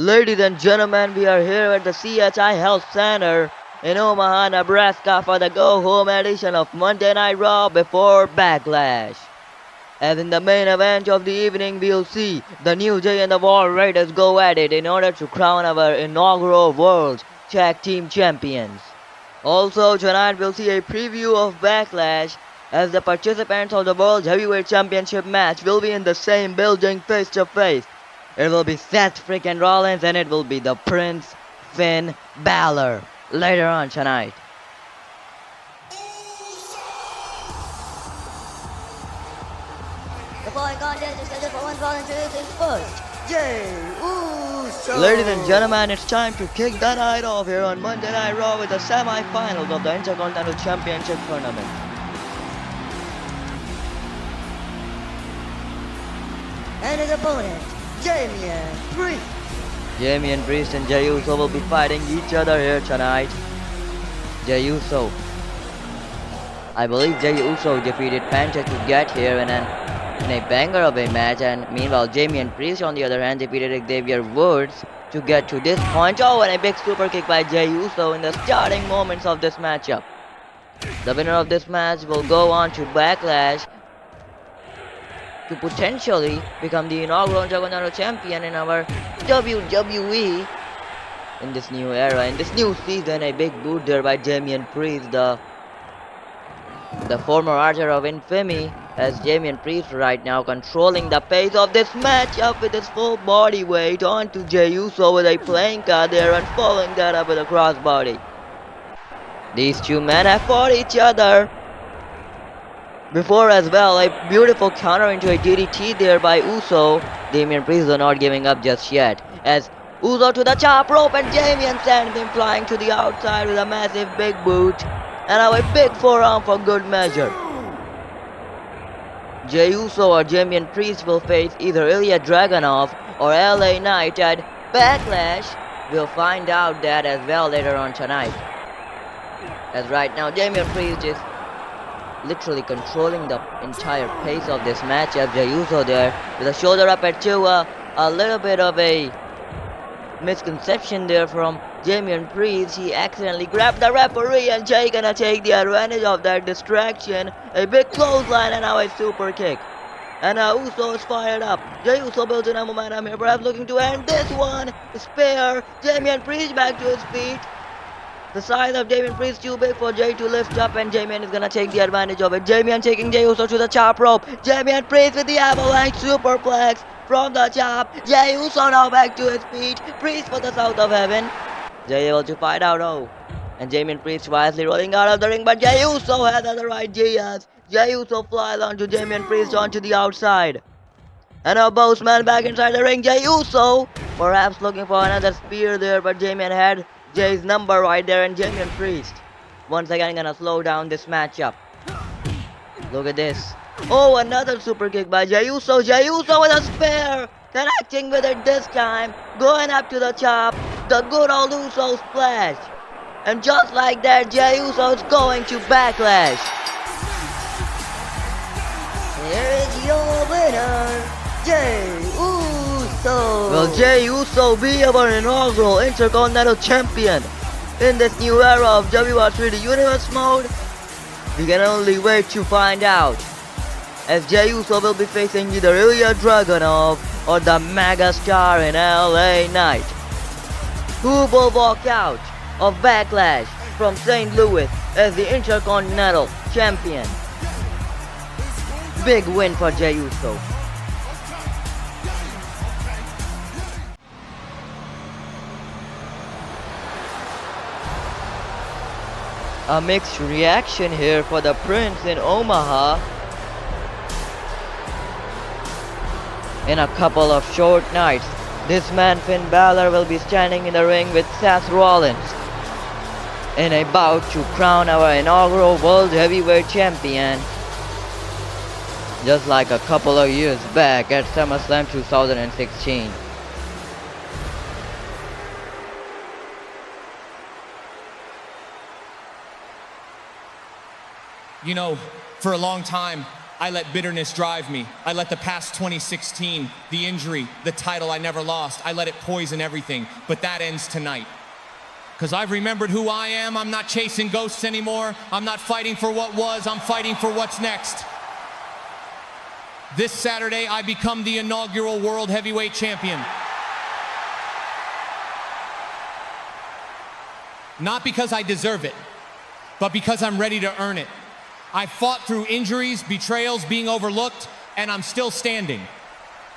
Ladies and gentlemen, we are here at the CHI Health Center in Omaha, Nebraska for the go-home edition of Monday Night Raw before Backlash. As in the main event of the evening, we'll see the New Day and the War Raiders go at it in order to crown our inaugural World Tag Team Champions. Also, tonight we'll see a preview of Backlash as the participants of the World Heavyweight Championship match will be in the same building face to face. It will be Seth freaking Rollins and it will be the Prince Finn Balor later on tonight. The following contest is scheduled for one fall into this first. Jey Uso. Ladies and gentlemen, it's time to kick the night off here on Monday Night Raw with the semi-finals of the Intercontinental Championship tournament. And his opponent, Damian Priest. Damian Priest and Jey Uso will be fighting each other here tonight. Jey Uso. I believe Jey Uso defeated Penta to get here in a banger of a match, and meanwhile Damian Priest on the other hand defeated Xavier Woods to get to this point. Oh, and a big super kick by Jey Uso in the starting moments of this matchup. The winner of this match will go on to Backlash to potentially become the inaugural Intercontinental Champion in our WWE in this new era, in this new season. A big boot there by Damian Priest, the former Archer of Infamy, as Damian Priest right now controlling the pace of this matchup with his full body weight onto Jey Uso with a playing card there and following that up with a crossbody. These two men have fought each other before as well. A beautiful counter into a DDT there by Uso. Damian Priest is not giving up just yet, as Uso to the top rope and Damian sends him flying to the outside with a massive big boot and now a big forearm for good measure. Jey Uso or Damian Priest will face either Ilya Dragunov or LA Knight at Backlash. We'll find out that as well later on tonight, as right now Damian Priest is literally controlling the entire pace of this match, as Jey Uso there with a shoulder up at 2. A little bit of a misconception there from Damian Priest. He accidentally grabbed the referee and Jey gonna take the advantage of that distraction. A big clothesline and now a super kick. And now Uso is fired up. Jey Uso built in a momentum here, perhaps looking to end this one. Spare. Damian Priest back to his feet. The size of Damian Priest too big for Jey to lift up, and Damian is gonna take the advantage of it. Damian taking Jey Uso to the top rope. Damian Priest with the avalanche superplex from the top. Jey Uso now back to his feet. Priest for the South of Heaven. Jey able to fight out, oh. And Damian Priest wisely rolling out of the ring, but Jey Uso has the right ideas. Jey Uso flies onto Damian Priest onto the outside. And now both men back inside the ring. Jey Uso perhaps looking for another spear there, but Damian had Jey's number right there, and Damian Priest once again gonna slow down this matchup. Look at this. Oh, another super kick by Jey Uso. Jey Uso with a spear, connecting with it this time, going up to the top. The good old Uso splash. And just like that, Jey Uso is going to Backlash. Here is your winner, Jey Uso. Will Jey Uso be our inaugural Intercontinental Champion in this new era of WR3D Universe Mode? We can only wait to find out, as Jey Uso will be facing either Ilya Dragunov or the mega star in LA Knight. Who will walk out of Backlash from St. Louis as the Intercontinental Champion? Big win for Jey Uso. A mixed reaction here for the Prince in Omaha. In a couple of short nights, this man Finn Balor will be standing in the ring with Seth Rollins in a bout to crown our inaugural World Heavyweight Champion, just like a couple of years back at SummerSlam 2016. You know, for a long time, I let bitterness drive me. I let the past 2016, the injury, the title I never lost, I let it poison everything. But that ends tonight. Because I've remembered who I am. I'm not chasing ghosts anymore. I'm not fighting for what was. I'm fighting for what's next. This Saturday, I become the inaugural World Heavyweight Champion. Not because I deserve it, but because I'm ready to earn it. I fought through injuries, betrayals, being overlooked, and I'm still standing.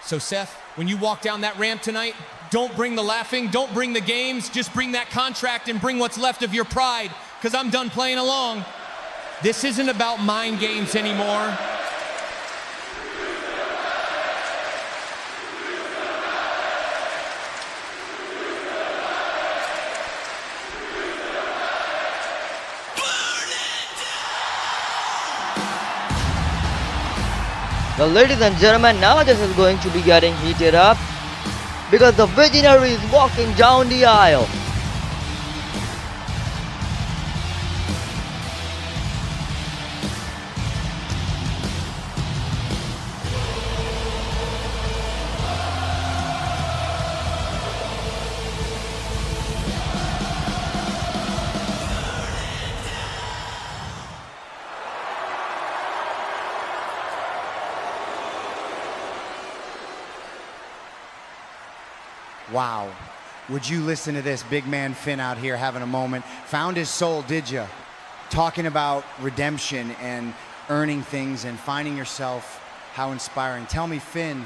So Seth, when you walk down that ramp tonight, don't bring the laughing, don't bring the games, just bring that contract and bring what's left of your pride, because I'm done playing along. This isn't about mind games anymore. Well, ladies and gentlemen, now this is going to be getting heated up because the visionary is walking down the aisle. Wow. Would you listen to this? Big man Finn out here having a moment. Found his soul, did ya? Talking about redemption and earning things and finding yourself. How inspiring. Tell me, Finn,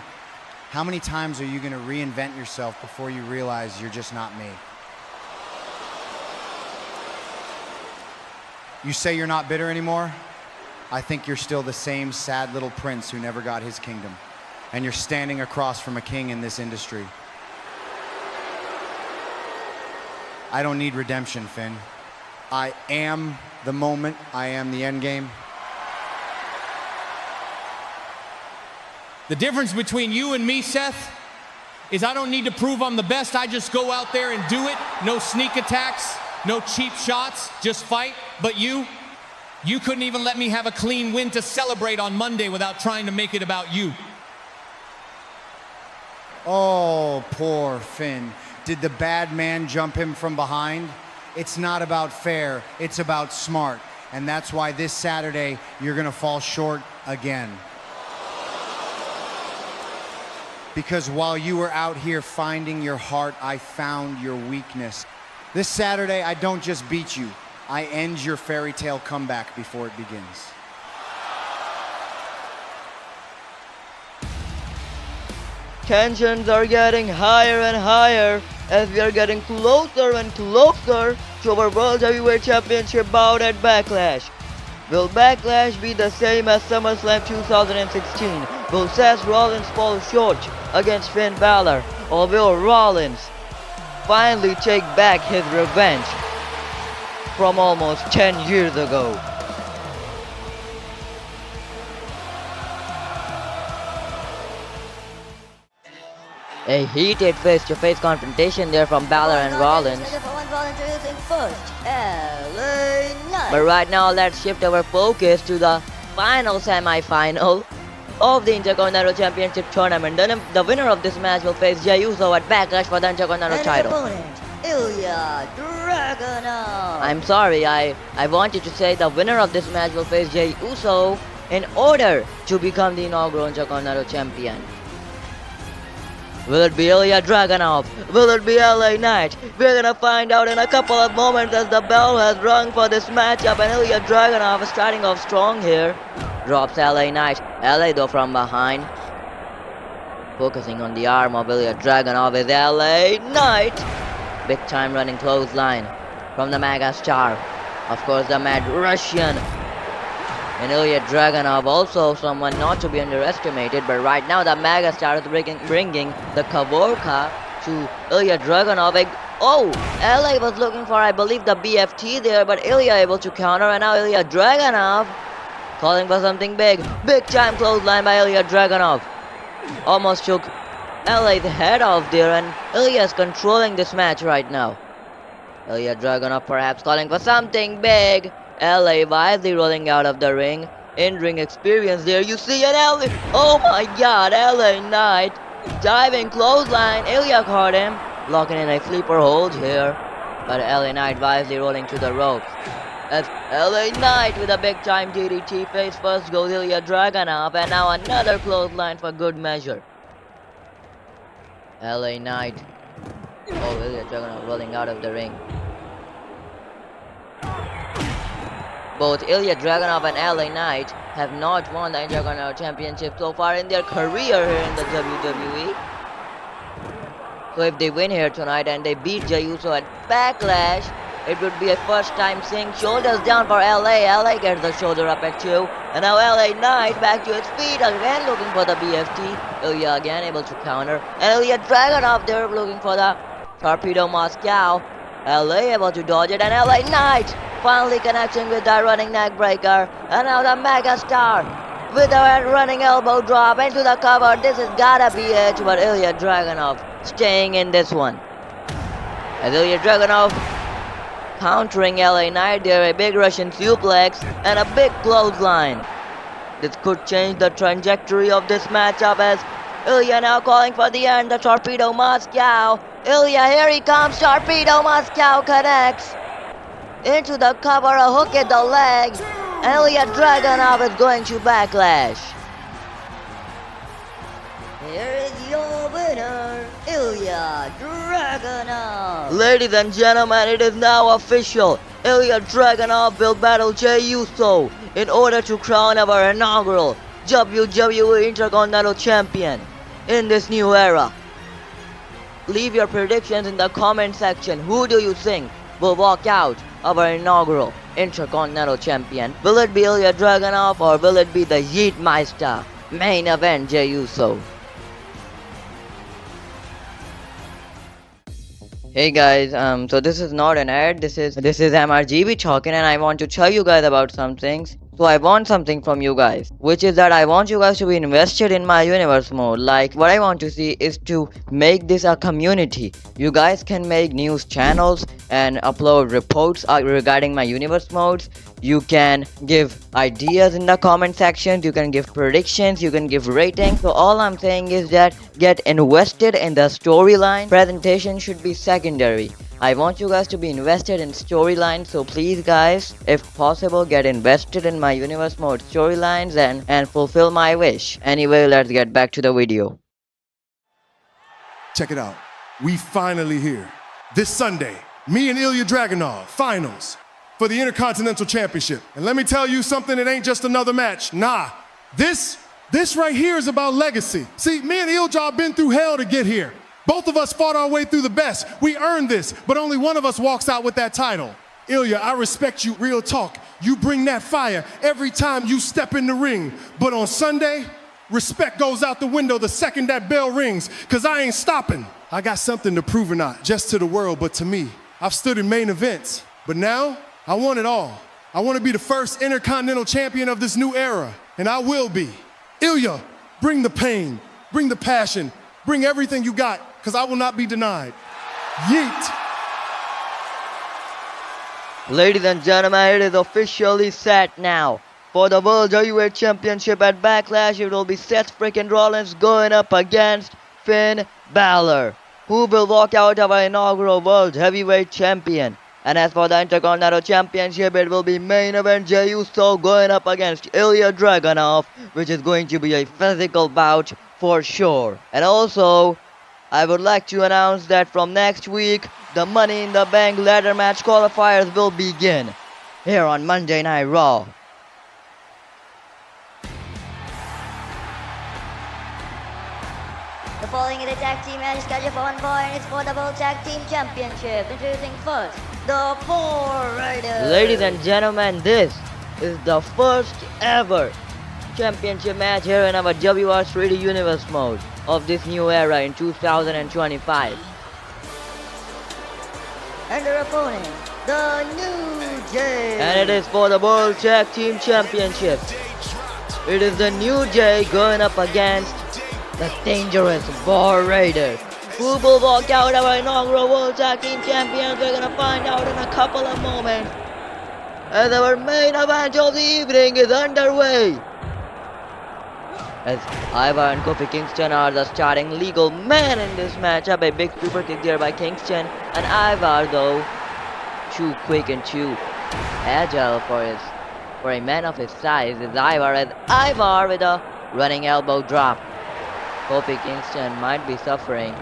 how many times are you going to reinvent yourself before you realize you're just not me? You say you're not bitter anymore? I think you're still the same sad little prince who never got his kingdom. And you're standing across from a king in this industry. I don't need redemption, Finn. I am the moment. I am the end game. The difference between you and me, Seth, is I don't need to prove I'm the best. I just go out there and do it. No sneak attacks, no cheap shots, just fight. But you couldn't even let me have a clean win to celebrate on Monday without trying to make it about you. Oh, poor Finn. Did the bad man jump him from behind? It's not about fair, it's about smart. And that's why this Saturday, you're gonna fall short again. Because while you were out here finding your heart, I found your weakness. This Saturday, I don't just beat you, I end your fairy tale comeback before it begins. Tensions are getting higher and higher as we are getting closer and closer to our World Heavyweight Championship bout at Backlash. Will Backlash be the same as SummerSlam 2016? Will Seth Rollins fall short against Finn Balor? Or will Rollins finally take back his revenge from almost 10 years ago? A heated face-to-face confrontation there from Balor and Rollins. But right now, let's shift our focus to the final semi-final of the Intercontinental Championship tournament. The winner of this match will face Jey Uso at Backlash for the Intercontinental title. Ilia Dragunov. I'm sorry, I wanted to say the winner of this match will face Jey Uso in order to become the inaugural Intercontinental Champion. Will it be Ilia Dragunov? Will it be LA Knight? We're gonna find out in a couple of moments as the bell has rung for this matchup, and Ilia Dragunov is starting off strong here. Drops LA Knight. LA though from behind. Focusing on the arm of Ilia Dragunov is LA Knight. Big time running clothesline from the Mega Star. Of course, the Mad Russian. And Ilia Dragunov, also someone not to be underestimated, but right now the Mega Star is bringing the Kavorka to Ilia Dragunov. Oh, LA was looking for, I believe, the BFT there, but Ilia able to counter, and now Ilia Dragunov calling for something big. Big time clothesline by Ilia Dragunov. Almost took LA's head off there, and Ilia is controlling this match right now. Ilia Dragunov perhaps calling for something big. LA wisely rolling out of the ring. in-ring experience there. You see an LA. Oh my god, LA Knight. Diving clothesline. Ilia caught him. Locking in a sleeper hold here. But LA Knight wisely rolling to the ropes. As LA Knight with a big time DDT face first goes Ilya Dragunov, and now another clothesline for good measure. LA Knight. Oh, Ilya Dragunov rolling out of the ring. Both Ilya Dragunov and LA Knight have not won the Intercontinental Championship so far in their career here in the WWE. So if they win here tonight and they beat Jey Uso at Backlash, it would be a first time thing. Shoulders down for LA. LA gets the shoulder up at 2. And now LA Knight back to his feet again looking for the BFT. Ilya again able to counter. And Ilya Dragunov there looking for the Torpedo Moscow. LA able to dodge it, and LA Knight finally connecting with that running neck breaker. And now the Mega Star with a running elbow drop into the cover. This has gotta be it, but Ilya Dragunov staying in this one. As Ilya Dragunov countering LA Knight there, a big Russian suplex and a big clothesline. This could change the trajectory of this matchup as Ilya now calling for the end, the Torpedo Moscow. Ilya, here he comes, Torpedo Moscow connects into the cover, a hook at the leg. Ilya Dragunov is going to Backlash. Here is your winner, Ilya Dragunov. Ladies and gentlemen, it is now official. Ilya Dragunov will battle Jey Uso in order to crown our inaugural WWE Intercontinental Champion in this new era. Leave your predictions in the comment section. Who do you think will walk out our inaugural Intercontinental Champion? Will it be Ilya Dragunov or will it be the Yeetmeister main event Jey Uso? Hey guys, so this is not an ad, this is MRGB Talking, and I want to tell you guys about some things. So I want something from you guys, which is that I want you guys to be invested in my universe mode. Like, what I want to see is to make this a community. You guys can make news channels and upload reports regarding my universe modes. You can give ideas in the comment section, you can give predictions, you can give ratings. So all I'm saying is that get invested in the storyline. Presentation should be secondary. I want you guys to be invested in storylines, so please guys, if possible, get invested in my universe mode storylines and fulfill my wish. Anyway, let's get back to the video. Check it out. We finally here. This Sunday, me and Ilya Dragunov, finals for the Intercontinental Championship. And let me tell you something, it ain't just another match. Nah, this right here is about legacy. See, me and Ilja been through hell to get here. Both of us fought our way through the best. We earned this, but only one of us walks out with that title. Ilya, I respect you, real talk. You bring that fire every time you step in the ring. But on Sunday, respect goes out the window the second that bell rings, because I ain't stopping. I got something to prove or not, just to the world, but to me. I've stood in main events, but now I want it all. I want to be the first Intercontinental Champion of this new era, and I will be. Ilya, bring the pain, bring the passion, bring everything you got, because I will not be denied. Yeet. Ladies and gentlemen, it is officially set now. For the World Heavyweight Championship at Backlash, it will be Seth freaking Rollins going up against Finn Balor, who will walk out our inaugural World Heavyweight Champion. And as for the Intercontinental Championship, it will be main event Jey Uso going up against Ilya Dragunov, which is going to be a physical bout for sure. And also, I would like to announce that from next week, the Money in the Bank ladder match qualifiers will begin here on Monday Night Raw. The following is a tag team match scheduled for 1 point. It's for the World Tag Team Championship. Introducing first, the Four Raiders. Ladies and gentlemen, this is the first ever championship match here in our WR3D Universe Mode of this new era in 2025. And their opponent, the New Day. And it is for the World Tag Team Championship. It is the New Day going up against the dangerous Four Raiders. Who will walk out our inaugural World Tag Team Champions? We're gonna find out in a couple of moments. as our main event of the evening is underway. As Ivar and Kofi Kingston are the starting legal men in this matchup. A big super kick there by Kingston, and Ivar though too quick and too agile for a man of his size is Ivar, as Ivar with a running elbow drop. Kofi Kingston might be suffering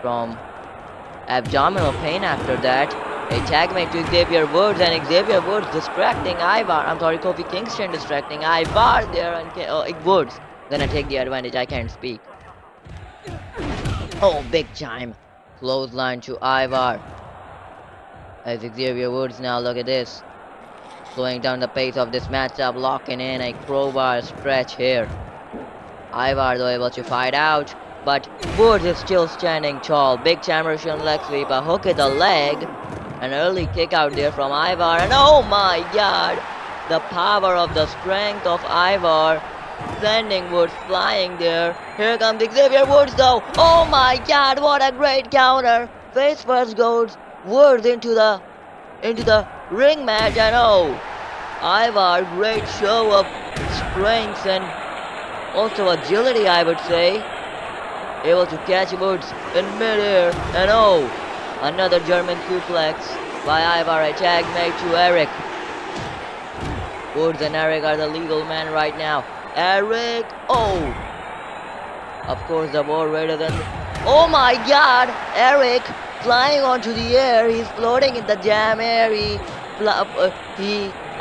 from abdominal pain after that. A tag made to Xavier Woods, and Xavier Woods distracting Ivar. I'm sorry, Kofi Kingston distracting Ivar there, and Woods gonna take the advantage. I can't speak. Oh, big time clothesline to Ivar. As Xavier Woods now, look at this, slowing down the pace of this matchup, locking in a crowbar stretch here. Ivar though able to fight out, but Woods is still standing tall. Big time Russian leg sweep, a hook at the leg, an early kick out there from Ivar, and oh my god, the power of the strength of Ivar, sending Woods flying there. Here comes Xavier Woods though. Oh my god, what a great counter. Face first goes Woods into the ring match, and oh, Ivar, great show of strength and also agility, I would say. Able to catch Woods in midair, and oh, another German suplex by Ivar, a tag made to Eric. Woods and Eric are the legal men right now. Eric, oh, of course the more greater than, oh my god, Eric flying onto the air, he's floating in the jam air,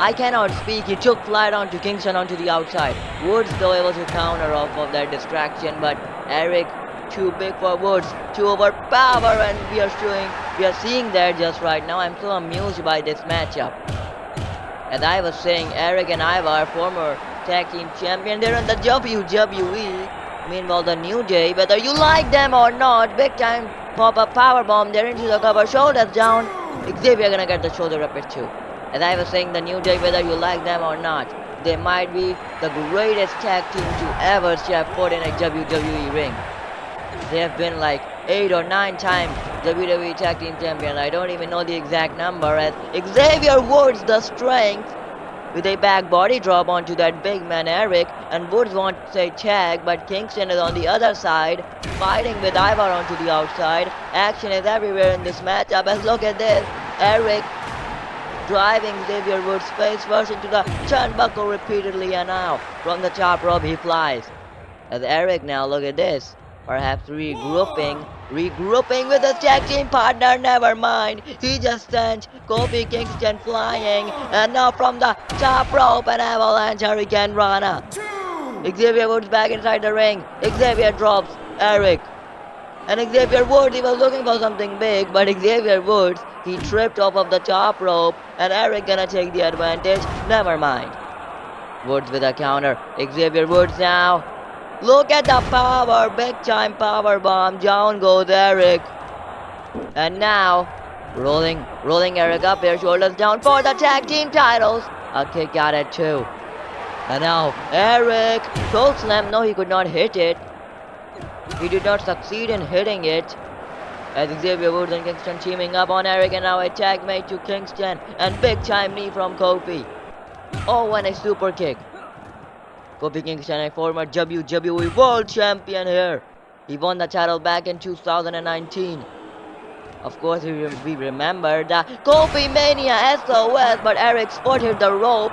I cannot speak, he took flight onto Kingston onto the outside. Woods though able to counter off of that distraction, but Eric too big for Woods, too overpower, and we are seeing that just right now. I'm so amused by this matchup. As I was saying, Eric and Ivar, former tag team champion, they're in the WWE. Meanwhile, the New Day, whether you like them or not, big time pop-up powerbomb, they're into the cover, shoulders down. Xavier gonna get the shoulder up too. As I was saying, the New Day, whether you like them or not, they might be the greatest tag team to ever step foot in a WWE ring. They have been like 8 or 9 times WWE Tag Team Champions. I don't even know the exact number. As Xavier Woods, the strength, with a back body drop onto that big man Eric, and Woods wants a tag, but Kingston is on the other side, fighting with Ivar onto the outside. Action is everywhere in this matchup, as look at this, Eric driving Xavier Woods face first into the turnbuckle repeatedly, and now from the top rope he flies. As Eric now, look at this, perhaps regrouping with his tag team partner, never mind. He just stands, Kofi Kingston flying, and now from the top rope, an avalanche hurricane rana. Xavier Woods back inside the ring. Xavier drops Eric. And Xavier Woods, he was looking for something big, but Xavier Woods, he tripped off of the top rope, and Eric gonna take the advantage, never mind. Woods with a counter. Xavier Woods now. Look at the power, big time power bomb. Down goes Eric. And now, rolling Eric up here, shoulders down for the tag team titles. A kick out at 2. And now, Eric, choke slam. No, he could not hit it. He did not succeed in hitting it. As Xavier Woods and Kingston teaming up on Eric, and now a tag made to Kingston. And big time knee from Kofi. Oh, and a super kick. Kofi Kingston, a former WWE World Champion here. He won the title back in 2019. Of course, we remember the Kofi Mania SOS, but Eric spotted the rope.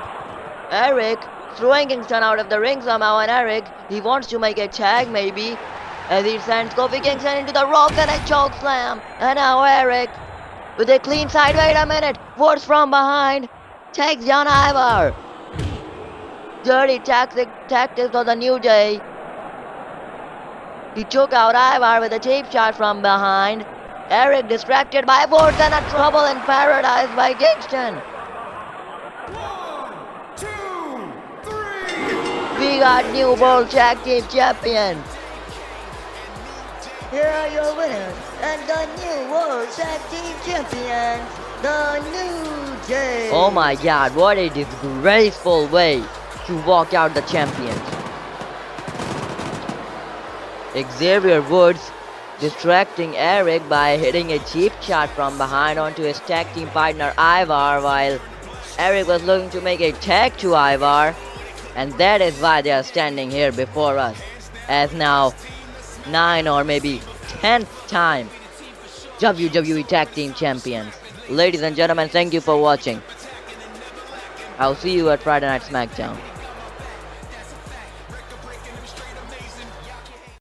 Eric throwing Kingston out of the ring somehow, and Eric, he wants to make a tag maybe, as he sends Kofi Kingston into the rope and a choke slam. And now Eric with a clean side. Wait a minute, Woods from behind takes down Ivar. Dirty tactics of the New Day. He took out Ivar with a cheap shot from behind. Eric distracted by Woods, and a trouble in paradise by Kingston. 1, 2, 3. We got new World Tag Team Champions. Here are your winners and the new World Tag Team Champions, the New Day. Oh my god, what a disgraceful way to walk out the champions. Xavier Woods distracting Eric by hitting a cheap shot from behind onto his tag team partner Ivar, while Eric was looking to make a tag to Ivar, and that is why they are standing here before us, as now 9 or maybe 10th time WWE Tag Team Champions. Ladies and gentlemen, thank you for watching. I'll see you at Friday Night SmackDown.